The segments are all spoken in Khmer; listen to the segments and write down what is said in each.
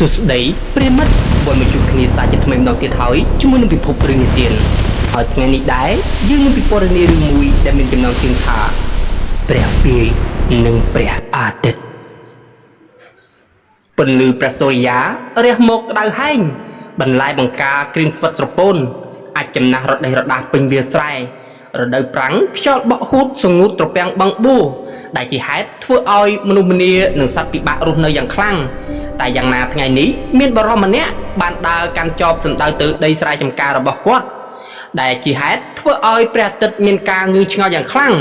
សុស្ដីប្រិមិត្តវិលមកជួបគ្នាសាជាថ្មីម្ដងទៀតហើយជាមួយនឹងពិភពរឿងនិទានហើយថ្ងៃនេះដែរយើងនឹងពិពណ៌នារឿងមួយដែលមានចំណងជើងថាព្រះពាយនិងព្រះអាទិត្យពន្លឺព្រះសូរិយារះមកក្តៅហែងបន្លែបង្ការគ្រឿងស្វិតស្រពោនអាចចំណាស់រដេះរដាស់ពេញវាលស្រែរដូវប្រាំងខ្យល់បក់ហួតសងូតត្រពាំងបឹងបួរដែលជាហេតុធ្វើឲ្យមនុស្សម្នានិងសត្វពិបាករស់នៅយ៉ាងខ្លាំងតែយ៉ាងណាថ្ងៃនេះមានបរិសម្នាក់បានដើរកាន់ចបសម្ដៅទៅដីស្រែចម្ការរបស់គាត់ដែលជាហេតុធ្វើឲ្យព្រះអាទិត្យមានការងឿងឆ្ងល់យ៉ាងខ្លាំង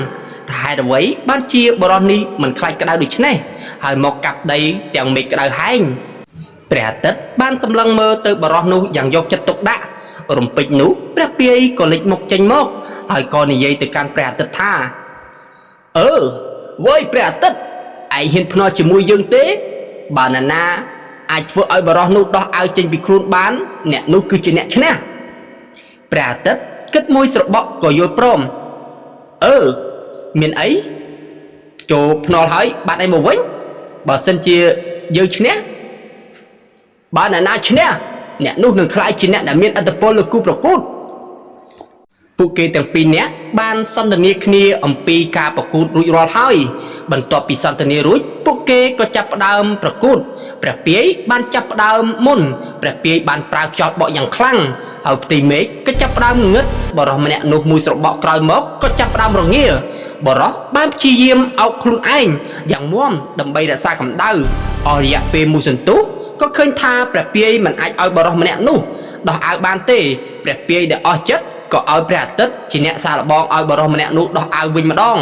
ថាហេតុអ្វីបានជាបរិសនេះមិនខ្លាចក្តៅដូច្នេះហើយមកកាប់ដីទាំងមេឃក្តៅហែងព្រះអាទិត្យបានសម្លឹងមើលទៅបរិសនោះយ៉ាងយកចិត្តទុកដាក់រំពេចនោះព្រះពាយក៏លេចមុខចេញមកហើយក៏និយាយទៅកាន់ព្រះអាទិត្យថាវ៉ៃព្រះអាទិត្យឯងហ៊ានភ្នាល់ជាមួយយើងទេបើណានាអាចធ្វើឲ្យបរិសនោះដោះអាវចេញពីខ្លួនបានអ្នកនោះគឺជាអ្នកឈ្នះព្រះអាទិត្យគិតមួយស្របក់ក៏យល់ព្រមមានអីចូលភ្នាល់ហើយបាត់អីមកវិញបើសិនជាយើងឈ្នះបើណានាឈ្នះអ្នកនោះនឹងខ្លាចជាអ្នកដែលមានឥទ្ធិពលលើគូប្រកួតពួកគេទាំងពីរនាក់បានសន្ទនាគ្នាអំពីការប្រកួតរួចរាល់ហើយបន្ទាប់ពីសន្ទនារួចពួកគេក៏ចាប់ផ្ដើមប្រកួតព្រះពាយបានចាប់ផ្ដើមមុនព្រះពាយបានប្រើខ្យល់បក់យ៉ាងខ្លាំងហើយផ្ទៃមេឃក៏ចាប់ផ្ដើមងឹតបរិសម្នាក់នោះមួយស្របក់ក្រោយមកក៏ចាប់ផ្ដើមរងាបរិសបានព្យាយាមអោបខ្លួនឯងយ៉ាងមាំដើម្បីរក្សាកម្ដៅអស់រយៈពេលមួយសន្ទុះក៏ឃើញថាព្រះពាយមិនអាចឲ្យបរិសម្នាក់នោះដោះអាវបានទេព្រះពាយដែលអស់ចិត្តក៏ឲ្យព្រះអាទិត្យជាអ្នកសាកល្បងឲ្យបរិសម្នាក់នោះដោះអាវវិញម្ដង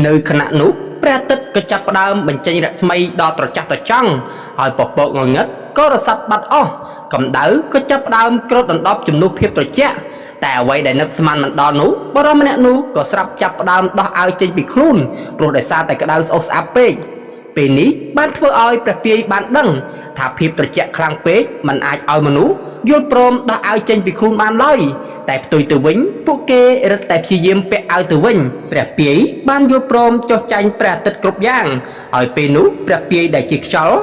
នៅខណៈនោះព្រះអាទិត្យក៏ចាប់ផ្ដើមបញ្ចេញរស្មីដល់ត្រចះត្រចង់ហើយពពកងងឹតក៏រសាត់បាត់អស់កម្ដៅក៏ចាប់ផ្ដើមគ្របដណ្ដប់ជំនួសភាពត្រជាក់តែអ្វីដែលនឹកស្មានមិនដល់នោះបរិសម្នាក់នោះក៏ស្រាប់ចាប់ផ្ដើមដោះអាវចេញពីខ្លួនព្រោះដោយសារតែក្ដៅស្អុះស្អាប់ពេកពេលនេះបានធ្វើឲ្យព្រះពាយបានដឹងថាភាពត្រជាក់ខ្លាំងពេកមិនអាចឲ្យមនុស្សយល់ព្រមដោះអាវចេញពីខ្លួនបានឡើយតែផ្ទុយទៅវិញពួកគេរឹតតែព្យាយាមពាក់អាវទៅវិញព្រះពាយបានយល់ព្រមចុះចាញ់ព្រះអាទិត្យគ្រប់យ៉ាងហើយពេលនោះព្រះពាយដែលជាខ្យល់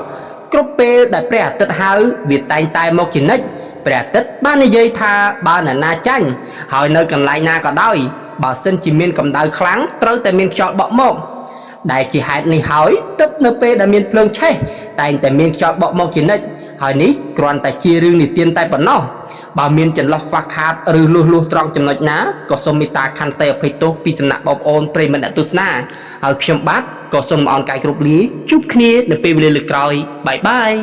គ្រប់ពេលដែលព្រះអាទិត្យហៅវាតែងតែមកជានិច្ចព្រះអាទិត្យបាននិយាយថាបើនរណាចាញ់ហើយនៅកន្លែងណាក៏ដោយបើសិនជាមានកម្ដៅខ្លាំងត្រូវតែមានខ្យល់បក់មកដែលជាហេតុនេះហើយទឹកនៅពេលដែលមានភ្លើងឆេះតែងតែមានខ្យល់បក់មកជានិច្ចហើយនេះគ្រាន់តែជារឿងនិទានតែប៉ុណ្ណោះបើមានចន្លោះខ្វះខាតឬលួសត្រង់ចំណុចណាក៏សូមមេត្តាខន្តីអភ័យទោសពីសំណាក់បងប្អូនប្រិយមិត្តអ្នកទស្សនាហើយខ្ញុំបាទក៏សូមអរកាយគ្រប់លាជួបគ្នានៅពេលវេលាលើកក្រោយបាយបាយ